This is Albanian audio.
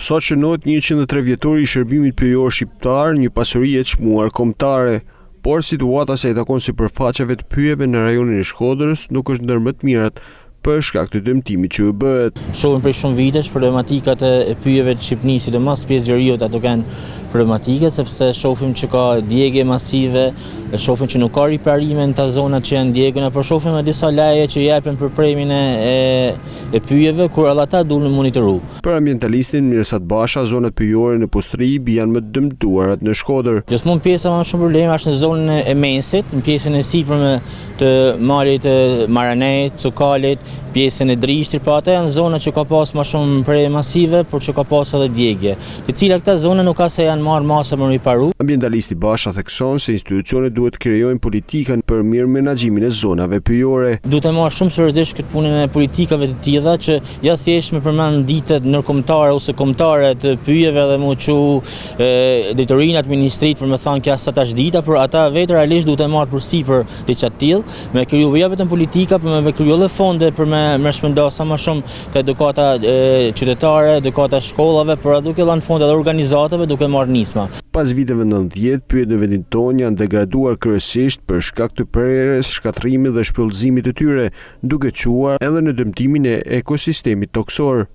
Sot shënohet 103 vjetori i shërbimit pyjor shqiptar, një pasuri e çmuar kombëtare, por situata sa i takon sipërfaqeve të pyjeve në rajonin e Shkodrës nuk është ndër më të mirat për shkak të dëmtimit që u bëhet. Shohim prej shumë vitesh problematikat e pyjeve të Shqipërisë, sidomos pjesë veriut ato kanë problematike sepse shohim që ka djegje masive, shohim që nuk ka riparime në ta zonat që janë djegën, por shohim edhe disa laje që japen për premin e pyjeve kur edhe ata duhen monitoru. Për ambientalistin Mirsat Basha, zonat pyjore në Pustri janë më të dëmtuara në Shkodër. Gjithmonë pjesa më shumë probleme është në zonën e mesit, në pjesën e sipërme të malit të Maranejt, Cukalit, pjesën e Drishtit, pra ata janë zona që ka pas më shumë prej masive, por që ka pas edhe djegje, të cilat këta zona nuk ka se janë marrë masa më riparu. Ambientalisti Basha thekson se institucionet duhet krijojnë politikën për mirë menaxhimin e zonave pyjore. Duhet të marrë shumë seriozisht këtë punën e politikave të tilla që ja thjesht me përmend ditët ndërkombëtare ose kombëtare të pyjeve dhe më çu drejtorinë atë ministrit për më thënë kja sa tash dita, por ata vetë realisht duhet të marrë përsipër diçka të tillë, me kriju jo vetëm politika, por me kriju edhe fonde për me shpërndarë sa më shumë të edukata qytetare, edukata shkollave, por duke dhënë fonde edhe organizatave duke marrë nisma. Pas viteve 90, pyjet në vendin tonë janë degraduar kryesisht për shkak të prerjes, shkatërimit dhe shpëllëzimit të tyre, duke quar edhe në dëmtimin e ekosistemit toksor.